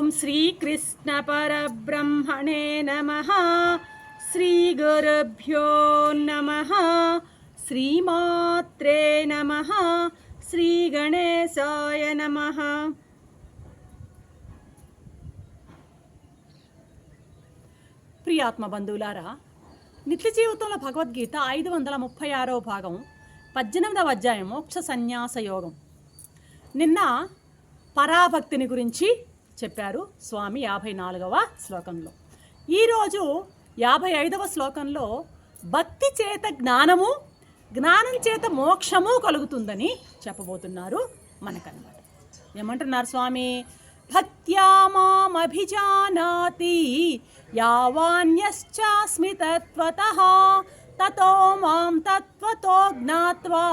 ఓం శ్రీకృష్ణ పరబ్రహ్మణే నమః. శ్రీ గురుభ్యో నమః. శ్రీమాత్రే నమః. శ్రీ గణేశాయ నమః. ప్రియాత్మ బంధువులారా, నిత్య జీవితంలో భగవద్గీత 536వ భాగం 18వ అధ్యాయం మోక్ష సన్యాస యోగం. నిన్న పరాభక్తిని గురించి చెప్పారు స్వామి 54వ శ్లోకంలో. ఈరోజు 55వ శ్లోకంలో భక్తి చేత జ్ఞానము, జ్ఞానం చేత మోక్షము కలుగుతుందని చెప్పబోతున్నారు మనకన్నమాట. ఏమంటున్నారు స్వామి? భక్త్యా మామభిజానాతి యావాన్యశ్చాస్మి తత్వతః తతో మాం తత్వతో జ్ఞాత్వా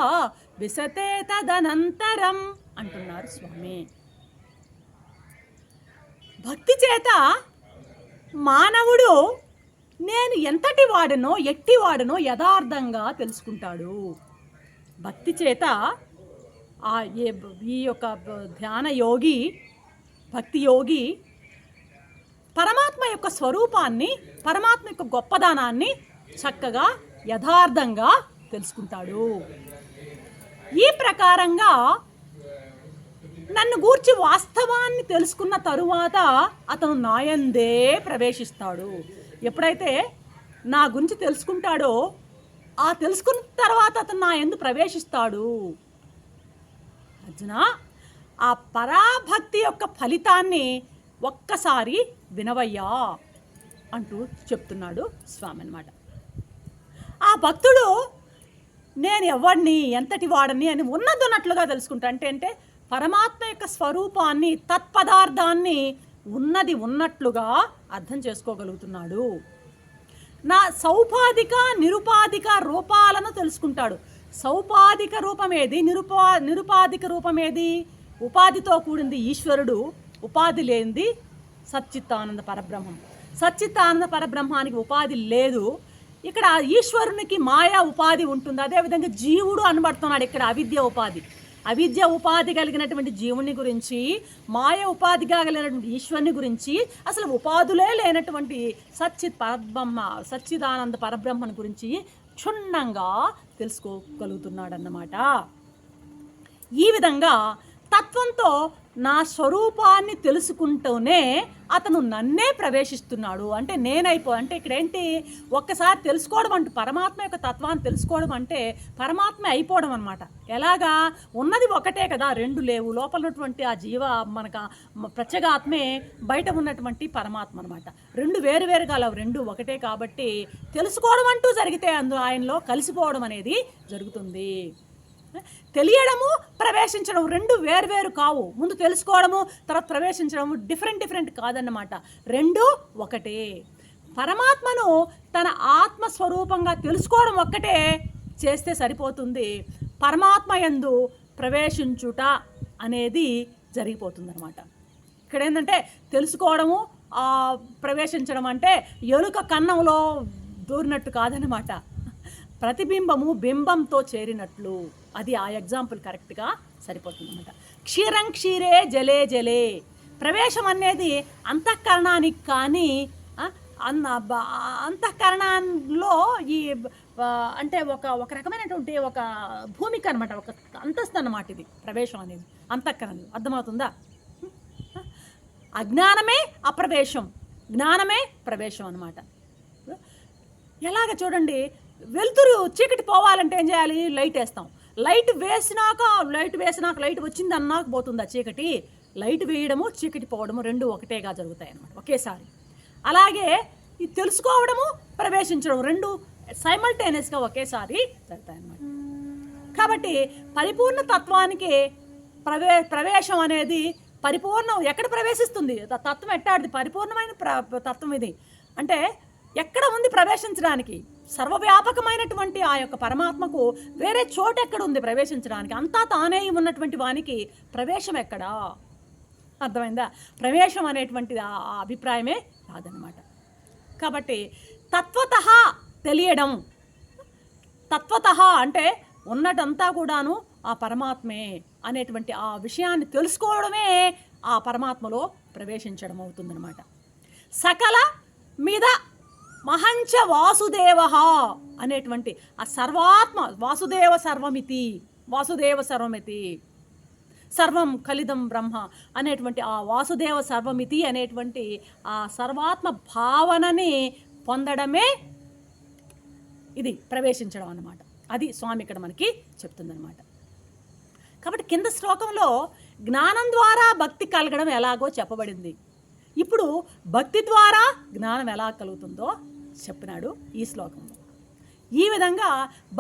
విశతే తదనంతరం అంటున్నారు స్వామి. భక్తి చేత మానవుడు నేను ఎంతటి వాడనో ఎట్టి వాడనో యథార్థంగా తెలుసుకుంటాడు. భక్తి చేత ఈ యొక్క ధ్యాన యోగి, భక్తి యోగి పరమాత్మ యొక్క స్వరూపాన్ని, పరమాత్మ యొక్క గొప్పదనాన్ని చక్కగా యథార్థంగా తెలుసుకుంటాడు. ఈ ప్రకారంగా నన్ను గూర్చి వాస్తవాన్ని తెలుసుకున్న తరువాత అతను నాయందే ప్రవేశిస్తాడు. ఎప్పుడైతే నా గురించి తెలుసుకుంటాడో ఆ తెలుసుకున్న తర్వాత అతను నా యందు ప్రవేశిస్తాడు. అర్జున, ఆ పరాభక్తి యొక్క ఫలితాన్ని ఒక్కసారి వినవయ్యా అంటూ చెప్తున్నాడు స్వామి అన్నమాట. ఆ భక్తుడు నేను ఎవడిని, ఎంతటి వాడని అని ఉన్నదన్నట్లుగా తెలుసుకుంటా. అంటే పరమాత్మ యొక్క స్వరూపాన్ని, తత్పదార్థాన్ని ఉన్నది ఉన్నట్లుగా అర్థం చేసుకోగలుగుతున్నాడు. నా సౌపాధిక నిరుపాధిక రూపాలను తెలుసుకుంటాడు. సౌపాధిక రూపమేది, నిరుపాధిక రూపమేది? ఉపాధితో కూడింది ఈశ్వరుడు, ఉపాధి లేనిది సచ్చిత్తానంద పరబ్రహ్మం. సచ్చిత్తానంద పరబ్రహ్మానికి ఉపాధి లేదు. ఇక్కడ ఈశ్వరునికి మాయా ఉపాధి ఉంటుంది. అదేవిధంగా జీవుడు అనబడుతున్నాడు ఇక్కడ అవిద్య ఉపాధి. అవిద్య ఉపాధి కలిగినటువంటి జీవుని గురించి, మాయ ఉపాధిగా కలిగినటువంటి ఈశ్వరుని గురించి, అసలు ఉపాధులే లేనటువంటి సచ్చిదానంద పరబ్రహ్మను గురించి క్షుణ్ణంగా తెలుసుకోగలుగుతున్నాడన్నమాట. ఈ విధంగా తత్వంతో నా స్వరూపాన్ని తెలుసుకుంటూనే అతను నన్నే ప్రవేశిస్తున్నాడు. అంటే అంటే ఇక్కడ ఏంటి, ఒక్కసారి తెలుసుకోవడం అంటే పరమాత్మ యొక్క తత్వాన్ని తెలుసుకోవడం అంటే పరమాత్మ అయిపోవడం అనమాట. ఎలాగా? ఉన్నది ఒకటే కదా, రెండు లేవు. లోపల ఉన్నటువంటి ఆ జీవ మనకు ప్రత్యేగాత్మే, బయట ఉన్నటువంటి పరమాత్మ అనమాట. రెండు వేరు వేరు కాలవు, రెండు ఒకటే. కాబట్టి తెలుసుకోవడం అంటూ జరిగితే అందులో ఆయనలో కలిసిపోవడం అనేది జరుగుతుంది. తెలియడము, ప్రవేశించడం రెండు వేరు కావు. ముందు తెలుసుకోవడము, తర్వాత ప్రవేశించడము డిఫరెంట్ కాదన్నమాట. రెండు ఒకటే. పరమాత్మను తన ఆత్మస్వరూపంగా తెలుసుకోవడం ఒక్కటే చేస్తే సరిపోతుంది. పరమాత్మ యందు ప్రవేశించుట అనేది జరిగిపోతుందన్నమాట. ఇక్కడ ఏంటంటే తెలుసుకోవడము, ప్రవేశించడం అంటే ఎలుక కన్నంలో దూరినట్టు కాదన్నమాట. ప్రతిబింబము బింబంతో చేరినట్లు. అది ఆ ఎగ్జాంపుల్ కరెక్ట్గా సరిపోతుంది అన్నమాట. క్షీరం క్షీరే జలే జలే. ప్రవేశం అనేది అంతఃకరణానికి కానీ, అంతఃకరణంలో ఈ అంటే ఒక రకమైనటువంటి ఒక భూమిక అనమాట, ఒక అంతస్తు అన్నమాట. ఇది ప్రవేశం అనేది అంతఃకరణం. అర్థమవుతుందా? అజ్ఞానమే అప్రవేశం, జ్ఞానమే ప్రవేశం అన్నమాట. ఎలాగ చూడండి, వెలుతురు చీకటి పోవాలంటే ఏం చేయాలి? లైట్ వేస్తాం. లైట్ వేసినాక లైట్ వచ్చింది అన్నాక పోతుందా చీకటి? లైట్ వేయడము, చీకటి పోవడము రెండు ఒకటేగా జరుగుతాయి అన్నమాట, ఒకేసారి. అలాగే ఈ తెలుసుకోవడము, ప్రవేశించడం రెండు సైమల్టేనియస్గా ఒకేసారి జరుగుతాయి అన్నమాట. కాబట్టి పరిపూర్ణ తత్వానికి ప్రవేశం అనేది పరిపూర్ణం ఎక్కడ ప్రవేశిస్తుంది? తత్వం ఎట్టాడిది? పరిపూర్ణమైన తత్వం ఇది. అంటే ఎక్కడ ఉంది ప్రవేశించడానికి? సర్వవ్యాపకమైనటువంటి ఆ యొక్క పరమాత్మకు వేరే చోటు ఎక్కడ ఉంది ప్రవేశించడానికి? అంతా తానే ఉన్నటువంటి వానికి ప్రవేశం ఎక్కడా? అర్థమైందా? ప్రవేశం అనేటువంటిది ఆ అభిప్రాయమే కాదనమాట. కాబట్టి తత్వతః తెలియడం, తత్వతః అంటే ఉన్నటంతా కూడాను ఆ పరమాత్మే అనేటువంటి ఆ విషయాన్ని తెలుసుకోవడమే ఆ పరమాత్మలో ప్రవేశించడం అవుతుందన్నమాట. సకల మీద మహంచ వాసుదేవ అనేటువంటి ఆ సర్వాత్మ వాసుదేవ సర్వమితి సర్వం కలిదం బ్రహ్మ అనేటువంటి ఆ వాసుదేవ సర్వమితి అనేటువంటి ఆ సర్వాత్మ భావనని పొందడమే ఇది ప్రవేశించడం అన్నమాట. అది స్వామి ఇక్కడ మనకి చెప్తుందన్నమాట. కాబట్టి కింద శ్లోకంలో జ్ఞానం ద్వారా భక్తి కలగడం ఎలాగో చెప్పబడింది. ఇప్పుడు భక్తి ద్వారా జ్ఞానం ఎలా కలుగుతుందో చెప్పినాడు ఈ శ్లోకంలో. ఈ విధంగా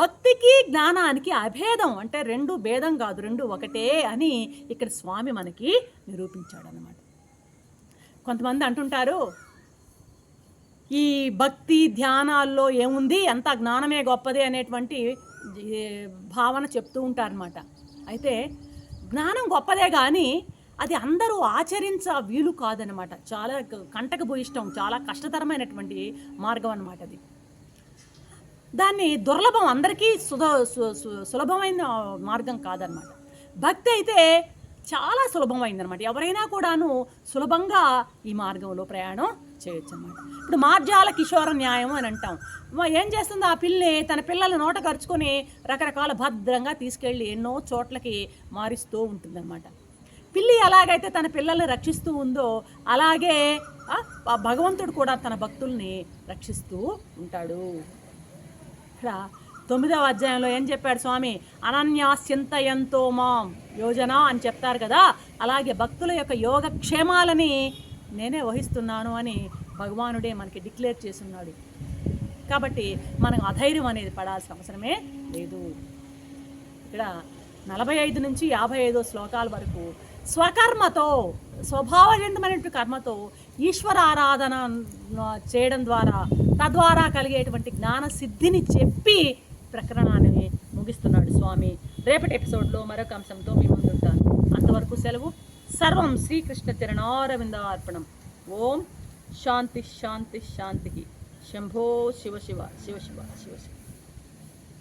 భక్తికి జ్ఞానానికి అభేదం, అంటే రెండు భేదం కాదు, రెండు ఒకటే అని ఇక్కడ స్వామి మనకి నిరూపించాడు అన్నమాట. కొంతమంది అంటుంటారు, ఈ భక్తి ధ్యానాల్లో ఏముంది, అంత జ్ఞానమే గొప్పది అనేటువంటి భావన చెప్తూ ఉంటారన్నమాట. అయితే జ్ఞానం గొప్పదే కానీ అది అందరూ ఆచరించ వీలు కాదనమాట. చాలా కంటకభూయిష్టం, చాలా కష్టతరమైనటువంటి మార్గం అన్నమాట అది. దాన్ని దుర్లభం, అందరికీ సులభమైన మార్గం కాదనమాట. భక్తి అయితే చాలా సులభమైందనమాట. ఎవరైనా కూడాను సులభంగా ఈ మార్గంలో ప్రయాణం చేయొచ్చు అనమాట. ఇప్పుడు మార్జాల కిషోర న్యాయం అని అంటాం. ఏం చేస్తుంది, ఆ పిల్లి తన పిల్లలు నోట ఖర్చుకొని రకరకాల భద్రంగా తీసుకెళ్ళి ఎన్నో చోట్లకి మారిస్తూ ఉంటుందన్నమాట. పిల్లి ఎలాగైతే తన పిల్లల్ని రక్షిస్తూ ఉందో అలాగే భగవంతుడు కూడా తన భక్తుల్ని రక్షిస్తూ ఉంటాడు. ఇక్కడ 9వ అధ్యాయంలో ఏం చెప్పాడు స్వామి, అనన్యాస్యంతయంతో మాం యోజన అని చెప్తారు కదా, అలాగే భక్తుల యొక్క యోగక్షేమాలని నేనే వహిస్తున్నాను అని భగవానుడే మనకి డిక్లేర్ చేస్తున్నాడు. కాబట్టి మనం అధైర్యం అనేది పడాల్సిన అవసరమే లేదు. ఇక్కడ 45 నుంచి 55 శ్లోకాల వరకు స్వకర్మతో, స్వభావజనితమైనటువంటి కర్మతో ఈశ్వర ఆరాధన చేయడం ద్వారా తద్వారా కలిగేటువంటి జ్ఞాన సిద్ధిని చెప్పి ప్రకరణాన్ని ముగిస్తున్నాడు స్వామి. రేపటి ఎపిసోడ్లో మరొక అంశంతో మీ ముందుంటాను. అంతవరకు సెలవు. సర్వం శ్రీకృష్ణ చరణారవిందార్పణం. ఓం శాంతి శాంతి శాంతికి. శంభో శివ శివ శివ శివ శివ శివ.